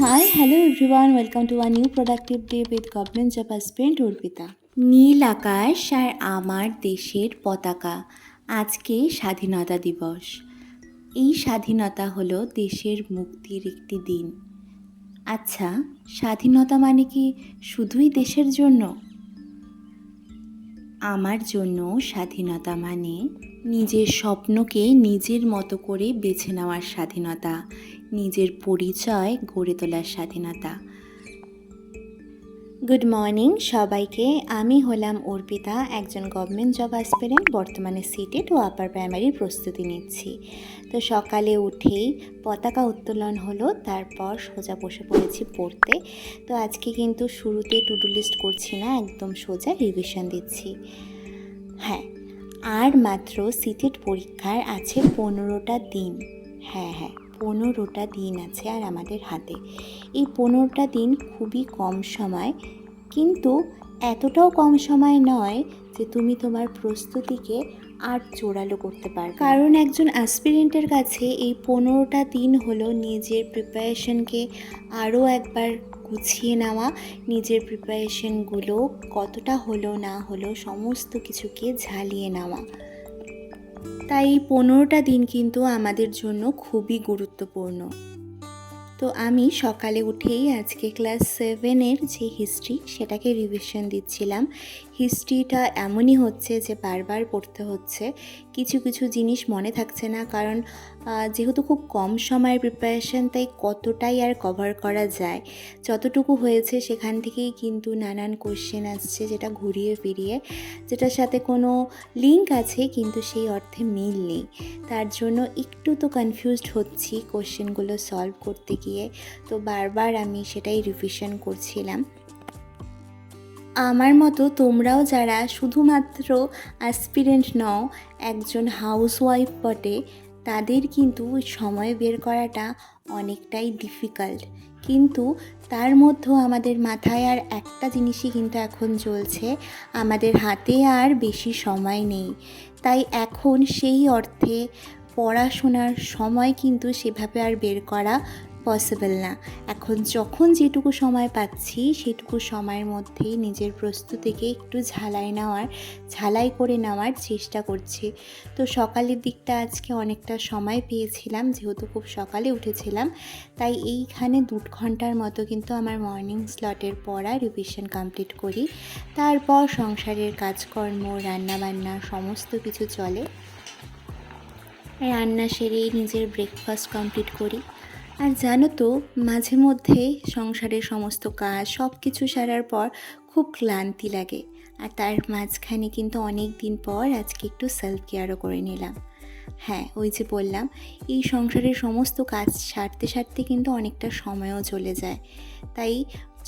Hi, hello everyone. Welcome to a new productive day with Government Job Aspirant Arpita. নীল আকাশ আর আমার দেশের পতাকা। আজকে স্বাধীনতা দিবস। এই স্বাধীনতা হলো দেশের মুক্তির একটি দিন। আচ্ছা, স্বাধীনতা মানে কি শুধুই দেশের জন্য? আমার জন্য স্বাধীনতা মানে নিজের স্বপ্নকে নিজের মতো করে বেছে নেওয়ার স্বাধীনতা, নিজের পরিচয় গড়ে তোলার স্বাধীনতা। গুড মর্নিং সবাইকে। আমি হলাম অর্পিতা, একজন গভর্নমেন্ট জব অ্যাসপিরেন্ট। বর্তমানে সিটেট ও আপার প্রাইমারির প্রস্তুতি নিচ্ছি। তো সকালে উঠেই পতাকা উত্তোলন হলো, তারপর সোজা বসে পড়েছি পড়তে। তো আজকে কিন্তু শুরুতেই টু ডু লিস্ট করছি না, একদম সোজা রিভিশন দিচ্ছি। হ্যাঁ, আর মাত্র সিটেট পরীক্ষার আছে 15টা দিন। হ্যাঁ 15টা দিন আছে আর আমাদের হাতে। এই 15টা দিন খুবই কম সময়, কিন্তু এতটাও কম সময় নয় যে তুমি তোমার প্রস্তুতিকে আর জোরালো করতে পারবে। কারণ একজন অ্যাসপিরেন্টের কাছে এই 15টা দিন হলো নিজের প্রিপারেশনকে আরও একবার গুছিয়ে নেওয়া, নিজের প্রিপারেশনগুলো কতটা হলো না হলো সমস্ত কিছুকে ঝালিয়ে নেওয়া। তাই 15টা দিন কিন্তু আমাদের জন্য খুবই গুরুত্বপূর্ণ। তো আমি সকালে উঠেই আজকে ক্লাস 7-এর যে হিস্ট্রি সেটাকে রিভিশন দিচ্ছিলাম। হিস্ট্রিটা এমনই হচ্ছে যে বারবার পড়তে হচ্ছে, কিছু কিছু জিনিস মনে থাকছে না, কারণ যেহেতু খুব কম সময়ের প্রিপারেশন, তাই কতটাই আর কভার করা যায়। যতটুকু হয়েছে সেখান থেকেই কিন্তু নানান কোশ্চেন আসছে, যেটা ঘুরিয়ে ফিরিয়ে, যেটার সাথে কোনো লিঙ্ক আছে কিন্তু সেই অর্থে মিল নেই। তার জন্য একটু তো কনফিউজড হচ্ছি কোশ্চেনগুলো সলভ করতে গিয়ে। তো বারবার আমি সেটাই রিভিশন করছিলাম। আমার মতো তোমরাও যারা শুধুমাত্র অ্যাসপিরেন্ট নও, একজন হাউসওয়াইফ বটে, তাদের কিন্তু সময় বের করাটা অনেকটাই ডিফিকাল্ট। কিন্তু তার মধ্যেও আমাদের মাথায় আর একটা জিনিসই কিন্তু এখন চলছে, আমাদের হাতে আর বেশি সময় নেই। তাই এখন সেই অর্থে পড়াশোনার সময় কিন্তু সেভাবে আর বের করা পসিবল না। এখন যখন যেটুকু সময় পাচ্ছি সেটুকু সময়ের মধ্যেই নিজের প্রস্তুতিকে একটু ঝালাই করে নেওয়ার চেষ্টা করছি। তো সকালের দিকটা আজকে অনেকটা সময় পেয়েছিলাম, যেহেতু খুব সকালে উঠেছিলাম, তাই এইখানে 2 ঘন্টার মতো কিন্তু আমার মর্নিং স্লটের পড়া রিভিশন কমপ্লিট করি। তারপর সংসারের কাজকর্ম, রান্নাবান্না সমস্ত কিছু চলে। রান্না সেরে নিজের ব্রেকফাস্ট কমপ্লিট করি। আর জানো তো, মাঝে মধ্যে সংসারের সমস্ত কাজ সব কিছু সারার পর খুব ক্লান্তি লাগে, আর তার মাঝখানে কিন্তু অনেক দিন পর আজকে একটু সেলফ কেয়ারও করে নিলাম। হ্যাঁ, ওই যে বললাম, এই সংসারের সমস্ত কাজ সারতে সারতে কিন্তু অনেকটা সময়ও চলে যায়। তাই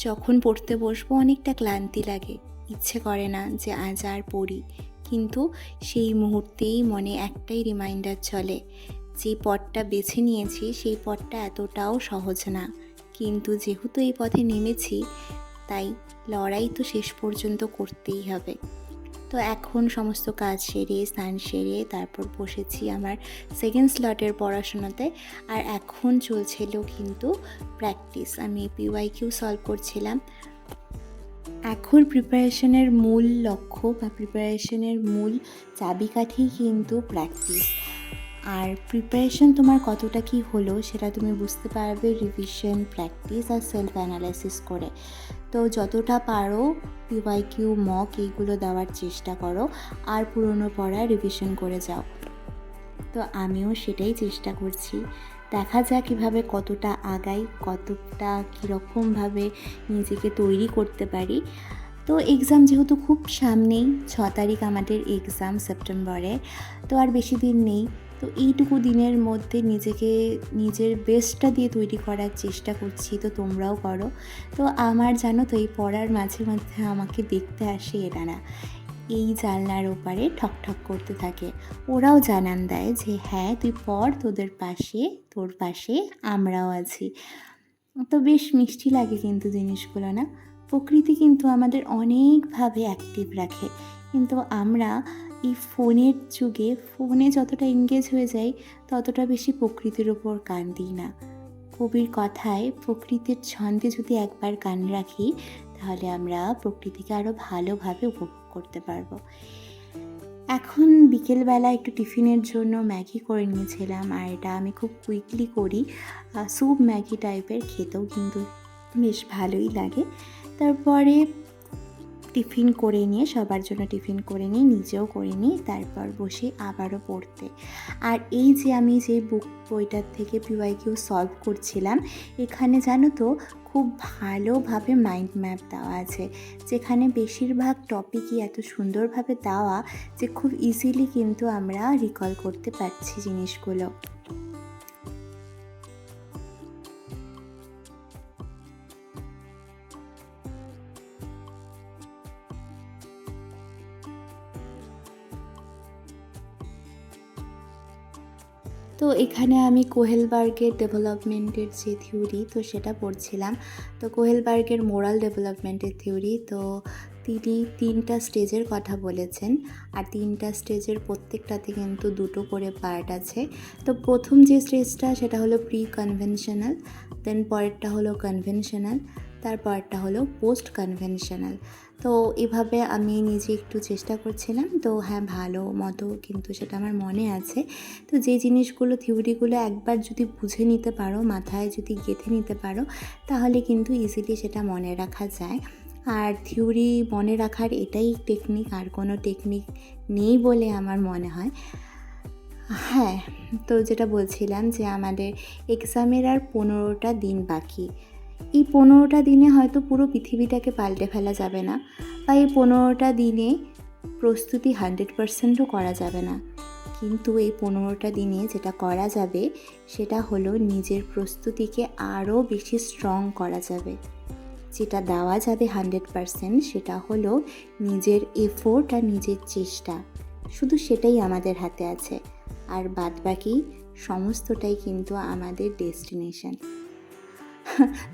যখন পড়তে বসবো অনেকটা ক্লান্তি লাগে, ইচ্ছে করে না যে আজ আর পড়ি। কিন্তু সেই মুহূর্তেই মনে একটাই রিমাইন্ডার চলে, যে পথটা বেছে নিয়েছি সেই পথটা এতটাও সহজ না, কিন্তু যেহেতু এই পথে নেমেছি তাই লড়াই তো শেষ পর্যন্ত করতেই হবে। তো এখন সমস্ত কাজ সেরে, স্নান সেরে তারপর বসেছি আমার সেকেন্ড স্লটের পড়াশোনাতে। আর এখন চলছিল কিন্তু প্র্যাকটিস, আমি পিওয়াইকিউ সলভ করছিলাম। এখন প্রিপারেশনের মূল লক্ষ্য বা প্রিপারেশনের মূল চাবিকাঠি কিন্তু প্র্যাকটিস। আর প্রিপারেশন তোমার কতটা কি হলো সেটা তুমি বুঝতে পারবে রিভিশন, প্র্যাকটিস আর সেলফ অ্যানালাইসিস করে। তো যতটা পারো পিওয়াইকিউ, মক এইগুলো দেওয়ার চেষ্টা করো, আর পুরনো পড়া রিভিশন করে যাও। তো আমিও সেটাই চেষ্টা করছি। দেখা যাক কীভাবে কতটা আগাই, কতটা কীরকমভাবে নিজেকে তৈরি করতে পারি। তো এক্সাম যেহেতু খুব সামনেই, 6 তারিখ আমাদের এক্সাম সেপ্টেম্বরে, তো আর বেশি দিন নেই। তো এইটুকু দিনের মধ্যে নিজেকে নিজের বেস্টটা দিয়ে তৈরি করার চেষ্টা করছি। তো তোমরাও করো। তো আমার জানো তো, এই পড়ার মাঝে মধ্যে আমাকে দেখতে আসে এনারা, এই জানলার ওপারে ঠকঠক করতে থাকে। ওরাও জানান দেয় যে হ্যাঁ তুই পড়, তোর পাশে আমরাও আছি। তো বেশ মিষ্টি লাগে কিন্তু জিনিসগুলো, না? প্রকৃতি কিন্তু আমাদের অনেকভাবে অ্যাক্টিভ রাখে, কিন্তু আমরা এই ফোনের যুগে ফোনে যতটা এঙ্গেজ হয়ে যাই ততটা বেশি প্রকৃতির ওপর কান দিই না। কবির কথায় প্রকৃতির ছন্দে যদি একবার গান রাখি তাহলে আমরা প্রকৃতিকে আরও ভালোভাবে উপভোগ করতে পারবো। এখন বিকেলবেলা একটু টিফিনের জন্য ম্যাগি করে নিয়েছিলাম, আর এটা আমি খুব কুইকলি করি। স্যুপ ম্যাগি টাইপের, খেতেও কিন্তু বেশ ভালোই লাগে। তারপরে টিফিন করে নিয়ে, সবার জন্য টিফিন করে নিয়ে নিজেও করে নিই, তারপর বসে আবারও পড়তে। আর এই যে আমি যে বইটার থেকে পিওয়াইকিউ সলভ করছিলাম, এখানে জানো তো খুব ভালোভাবে মাইন্ড ম্যাপ দেওয়া আছে, যেখানে বেশিরভাগ টপিকই এত সুন্দরভাবে দেওয়া যে খুব ইজিলি কিন্তু আমরা রিকল করতে পারছি জিনিসগুলো। তো এখানে আমি কোহেলবার্গের ডেভেলপমেন্টের যে থিওরি, তো সেটা পড়ছিলাম। তো কোহেলবার্গের মোরাল ডেভেলপমেন্টের থিওরি, তো তিনি 3টা স্টেজের কথা বলেছেন, আর 3টা স্টেজের প্রত্যেকটাতে কিন্তু 2টো করে পার্ট আছে। তো প্রথম যে স্টেজটা সেটা হলো প্রি কনভেনশনাল, দেন পরেরটা হলো কনভেনশনাল, তারপরটা হলো পোস্ট কনভেনশনাল। তো এভাবে আমি নিজে একটু চেষ্টা করছিলাম, তো হ্যাঁ ভালো মতো কিন্তু সেটা আমার মনে আছে। তো যে জিনিসগুলো থিওরিগুলো একবার যদি বুঝে নিতে পারো, মাথায় যদি গেঁথে নিতে পারো, তাহলে কিন্তু ইজিলি সেটা মনে রাখা যায়। আর থিওরি মনে রাখার এটাই টেকনিক, আর কোনো টেকনিক নেই বলে আমার মনে হয়। হ্যাঁ, তো যেটা বলছিলাম যে আমাদের এক্সামের আর 15টা দিন বাকি। এই 15টা দিনে হয়তো পুরো পৃথিবীটাকে পাল্টে ফেলা যাবে না, বা এই 15টা দিনে প্রস্তুতি 100%ও করা যাবে না, কিন্তু এই 15টা দিনে যেটা করা যাবে সেটা হলো নিজের প্রস্তুতিকে আরও বেশি স্ট্রং করা যাবে। যেটা দেওয়া যাবে 100% সেটা হলো নিজের এফোর্ট আর নিজের চেষ্টা, শুধু সেটাই আমাদের হাতে আছে, আর বাদবাকি সমস্তটাই কিন্তু আমাদের ডেস্টিনেশন।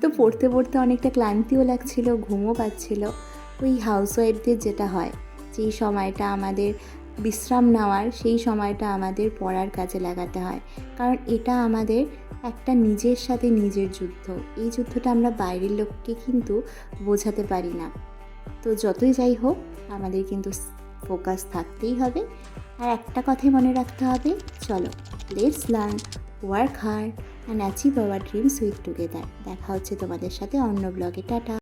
তো পড়তে পড়তে অনেকটা ক্লান্তিও লাগছিল, ঘুমও পাচ্ছিল। ওই হাউসওয়াইফদের যেটা হয়, যেই সময়টা আমাদের বিশ্রাম নেওয়ার, সেই সময়টা আমাদের পড়ার কাজে লাগাতে হয়, কারণ এটা আমাদের একটা নিজের সাথে নিজের যুদ্ধ। এই যুদ্ধটা আমরা বাইরের লোককে কিন্তু বোঝাতে পারি না। তো যতই যাই হোক, আমাদের কিন্তু ফোকাস থাকতেই হবে। আর একটা কথাই মনে রাখতে হবে, চলো let's learn, work hard and achieve our dreams with together. দেখা হচ্ছে তোমাদের সাথে অন্য ব্লগে। টাটা।